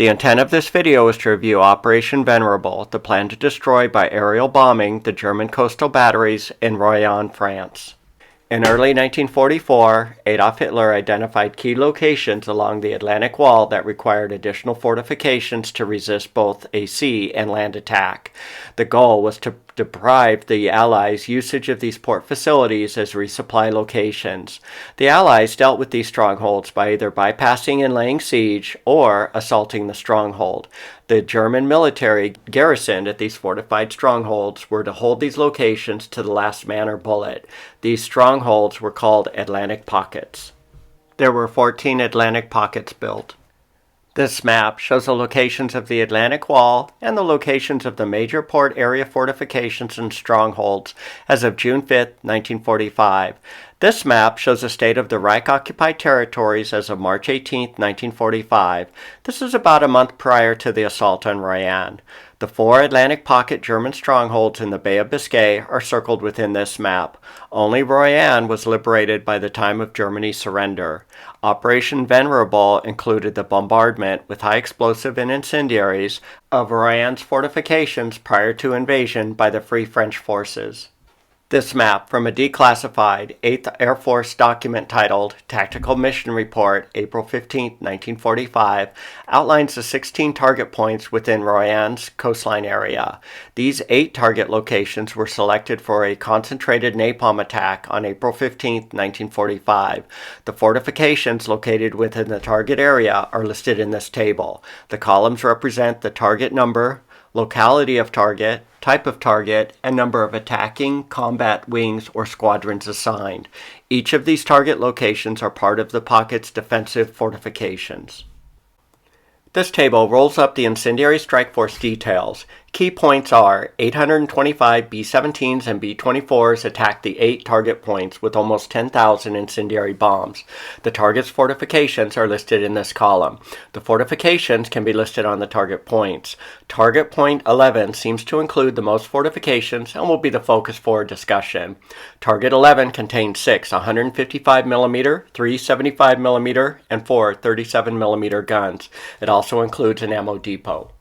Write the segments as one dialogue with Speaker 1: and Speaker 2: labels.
Speaker 1: The intent of this video is to review Operation Venerable, the plan to destroy by aerial bombing the German coastal batteries in Royan, France. In early 1944, Adolf Hitler identified key locations along the Atlantic Wall that required additional fortifications to resist both a sea and land attack. The goal was to deprive the Allies' usage of these port facilities as resupply locations. The Allies dealt with these strongholds by either bypassing and laying siege or assaulting the stronghold. The German military garrisoned at these fortified strongholds were to hold these locations to the last man or bullet. These strongholds were called Atlantic pockets. There were 14 Atlantic pockets built. This map shows the locations of the Atlantic Wall and the locations of the major port area fortifications and strongholds as of June 5, 1945. This map shows the state of the Reich-occupied territories as of March 18, 1945. This is about a month prior to the assault on Royan. The 4 Atlantic pocket German strongholds in the Bay of Biscay are circled within this map. Only Royan was liberated by the time of Germany's surrender. Operation Venerable included the bombardment with high explosive and incendiaries of Royan's fortifications prior to invasion by the Free French forces. This map from a declassified 8th Air Force document titled Tactical Mission Report, April 15, 1945, outlines the 16 target points within Royan's coastline area. These 8 target locations were selected for a concentrated napalm attack on April 15, 1945. The fortifications located within the target area are listed in this table. The columns represent the target number, locality of target, type of target, and number of attacking combat wings or squadrons assigned. Each of these target locations are part of the pocket's defensive fortifications. This table rolls up the incendiary strike force details. Key points are 825 B-17s and B-24s attacked the 8 target points with almost 10,000 incendiary bombs. The target's fortifications are listed in this column. The fortifications can be listed on the target points. Target point 11 seems to include the most fortifications and will be the focus for discussion. Target 11 contains 6 155mm, 3 75mm, and 4 37mm guns. It also includes an ammo depot.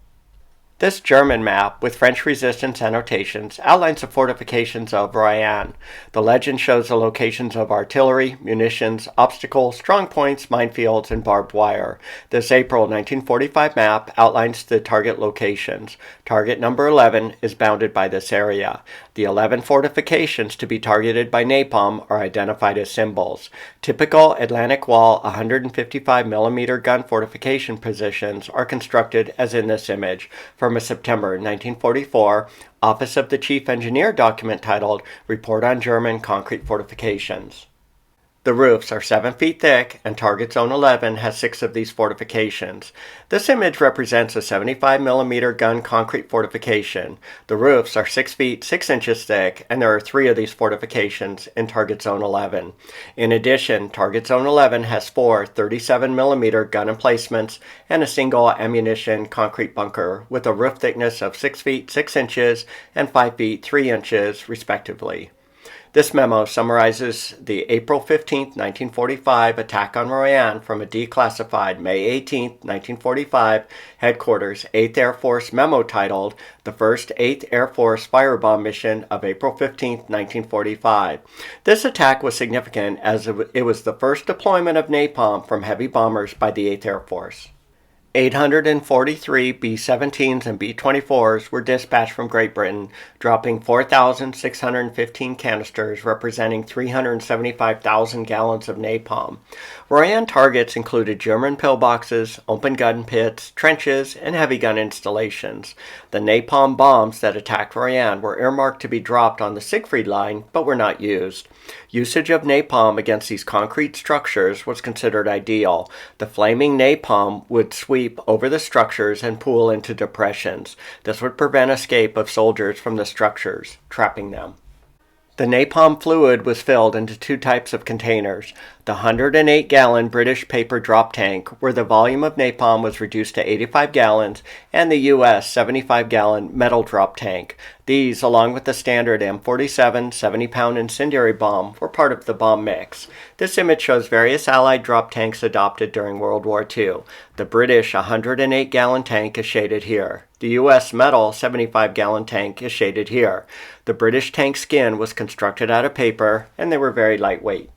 Speaker 1: This German map, with French resistance annotations, outlines the fortifications of Royan. The legend shows the locations of artillery, munitions, obstacles, strong points, minefields, and barbed wire. This April 1945 map outlines the target locations. Target number 11 is bounded by this area. The 11 fortifications to be targeted by napalm are identified as symbols. Typical Atlantic Wall 155mm gun fortification positions are constructed as in this image from a September 1944 Office of the Chief Engineer document titled Report on German Concrete Fortifications. The roofs are 7 feet thick, and Target Zone 11 has 6 of these fortifications. This image represents a 75mm gun concrete fortification. The roofs are 6 feet 6 inches thick, and there are 3 of these fortifications in Target Zone 11. In addition, Target Zone 11 has 4 37mm gun emplacements and a single ammunition concrete bunker with a roof thickness of 6 feet 6 inches and 5 feet 3 inches, respectively. This memo summarizes the April 15, 1945 attack on Royan from a declassified May 18, 1945 headquarters 8th Air Force memo titled The First 8th Air Force Firebomb Mission of April 15, 1945. This attack was significant as it was the first deployment of napalm from heavy bombers by the 8th Air Force. 843 B-17s and B-24s were dispatched from Great Britain, dropping 4,615 canisters representing 375,000 gallons of napalm. Royan targets included German pillboxes, open gun pits, trenches, and heavy gun installations. The napalm bombs that attacked Royan were earmarked to be dropped on the Siegfried Line, but were not used. Usage of napalm against these concrete structures was considered ideal. The flaming napalm would sweep over the structures and pool into depressions. This would prevent escape of soldiers from the structures, trapping them. The napalm fluid was filled into 2 types of containers. The 108-gallon British paper drop tank, where the volume of napalm was reduced to 85 gallons, and the U.S. 75-gallon metal drop tank. These, along with the standard M47 70-pound incendiary bomb, were part of the bomb mix. This image shows various Allied drop tanks adopted during World War II. The British 108-gallon tank is shaded here. The U.S. metal 75-gallon tank is shaded here. The British tank skin was constructed out of paper, and they were very lightweight.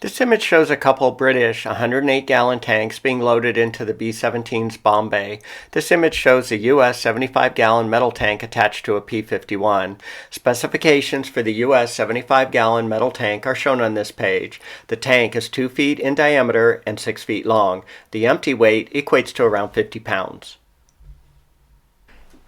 Speaker 1: This image shows a couple British 108-gallon tanks being loaded into the B-17's bomb bay. This image shows a U.S. 75-gallon metal tank attached to a P-51. Specifications for the U.S. 75-gallon metal tank are shown on this page. The tank is 2 feet in diameter and 6 feet long. The empty weight equates to around 50 pounds.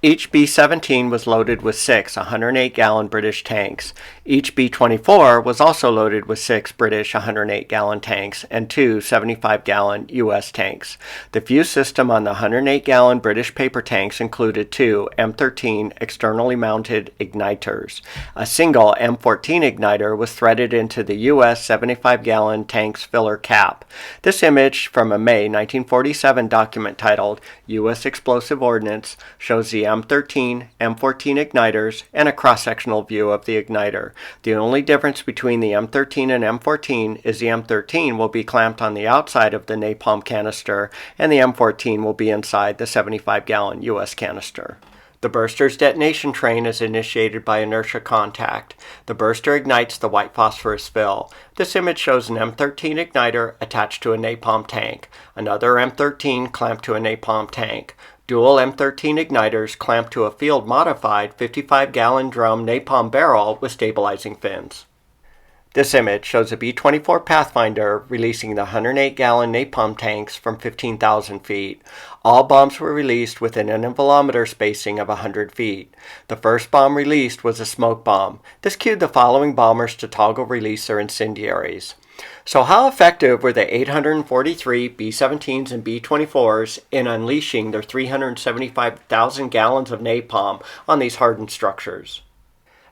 Speaker 1: Each B-17 was loaded with 6 108-gallon British tanks. Each B-24 was also loaded with 6 British 108-gallon tanks and 2 75-gallon U.S. tanks. The fuse system on the 108-gallon British paper tanks included 2 M13 externally mounted igniters. A single M14 igniter was threaded into the U.S. 75-gallon tank's filler cap. This image from a May 1947 document titled U.S. Explosive Ordnance shows the M13, M14 igniters, and a cross-sectional view of the igniter. The only difference between the M13 and M14 is the M13 will be clamped on the outside of the napalm canister, and the M14 will be inside the 75-gallon U.S. canister. The burster's detonation train is initiated by inertia contact. The burster ignites the white phosphorus fill. This image shows an M13 igniter attached to a napalm tank, another M13 clamped to a napalm tank. Dual M13 igniters clamped to a field-modified 55-gallon drum napalm barrel with stabilizing fins. This image shows a B-24 Pathfinder releasing the 108-gallon napalm tanks from 15,000 feet. All bombs were released within an envelometer spacing of 100 feet. The first bomb released was a smoke bomb. This cued the following bombers to toggle release their incendiaries. So how effective were the 843 B-17s and B-24s in unleashing their 375,000 gallons of napalm on these hardened structures?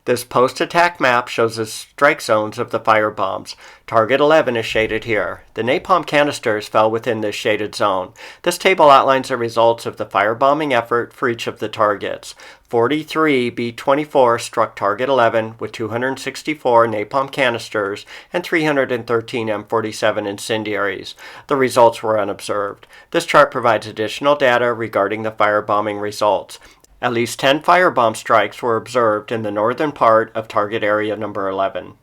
Speaker 1: This post-attack map shows the strike zones of the firebombs. Target 11 is shaded here. The napalm canisters fell within this shaded zone. This table outlines the results of the firebombing effort for each of the targets. 43 B-24 struck target 11 with 264 napalm canisters and 313 M47 incendiaries. The results were unobserved. This chart provides additional data regarding the firebombing results. At least 10 firebomb strikes were observed in the northern part of target area number 11.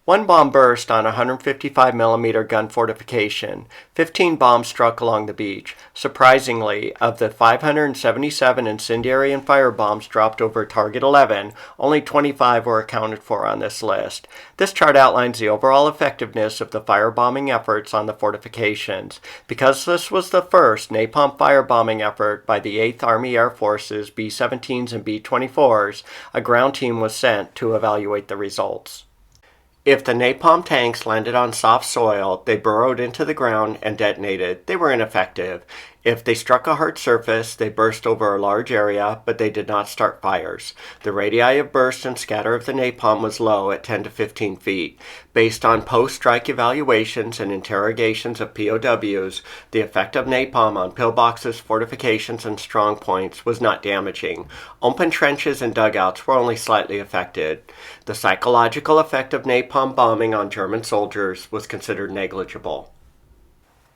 Speaker 1: One bomb burst on a 155mm gun fortification. 15 bombs struck along the beach. Surprisingly, of the 577 incendiary and firebombs dropped over target 11, only 25 were accounted for on this list. This chart outlines the overall effectiveness of the firebombing efforts on the fortifications. Because this was the first napalm firebombing effort by the 8th Army Air Force's B-17s and B-24s, a ground team was sent to evaluate the results. If the napalm tanks landed on soft soil, they burrowed into the ground and detonated. They were ineffective. If they struck a hard surface, they burst over a large area, but they did not start fires. The radii of burst and scatter of the napalm was low at 10 to 15 feet. Based on post-strike evaluations and interrogations of POWs, the effect of napalm on pillboxes, fortifications, and strong points was not damaging. Open trenches and dugouts were only slightly affected. The psychological effect of napalm bombing on German soldiers was considered negligible.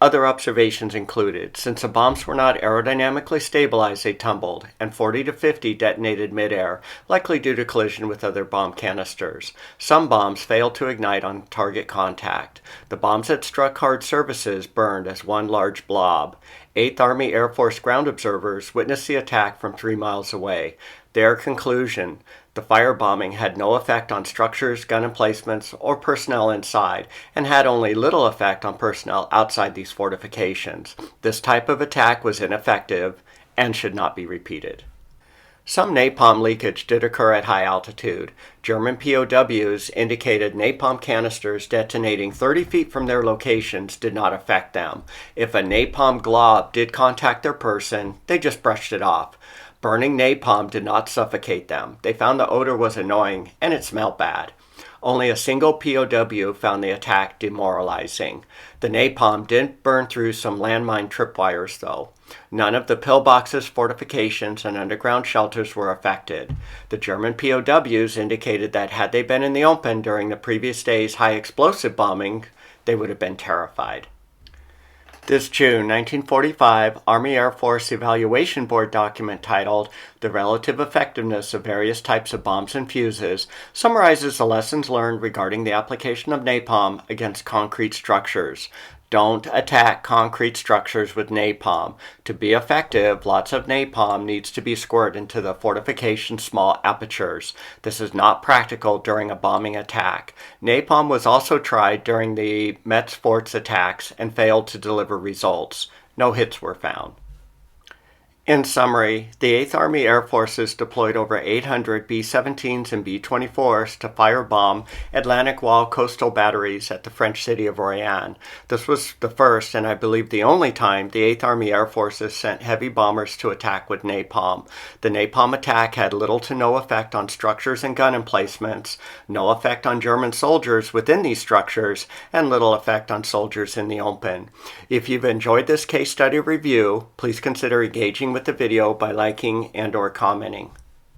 Speaker 1: Other observations included, since the bombs were not aerodynamically stabilized, they tumbled, and 40 to 50 detonated midair, likely due to collision with other bomb canisters. Some bombs failed to ignite on target contact. The bombs that struck hard surfaces burned as one large blob. 8th Army Air Force ground observers witnessed the attack from 3 miles away. Their conclusion: the firebombing had no effect on structures, gun emplacements, or personnel inside, and had only little effect on personnel outside these fortifications. This type of attack was ineffective and should not be repeated. Some napalm leakage did occur at high altitude. German POWs indicated napalm canisters detonating 30 feet from their locations did not affect them. If a napalm glob did contact their person, they just brushed it off. Burning napalm did not suffocate them. They found the odor was annoying and it smelled bad. Only a single POW found the attack demoralizing. The napalm did burn through some landmine tripwires, though. None of the pillboxes, fortifications, and underground shelters were affected. The German POWs indicated that had they been in the open during the previous day's high explosive bombing, they would have been terrified. This June 1945 Army Air Force Evaluation Board document titled The Relative Effectiveness of Various Types of Bombs and Fuses summarizes the lessons learned regarding the application of napalm against concrete structures. Don't attack concrete structures with napalm. To be effective, lots of napalm needs to be squirted into the fortification small apertures. This is not practical during a bombing attack. Napalm was also tried during the Metz forts attacks and failed to deliver results. No hits were found. In summary, the 8th Army Air Forces deployed over 800 B-17s and B-24s to firebomb Atlantic Wall coastal batteries at the French city of Royan. This was the first, and I believe the only time, the 8th Army Air Forces sent heavy bombers to attack with napalm. The napalm attack had little to no effect on structures and gun emplacements, no effect on German soldiers within these structures, and little effect on soldiers in the open. If you've enjoyed this case study review, please consider engaging with the video by liking and/or commenting.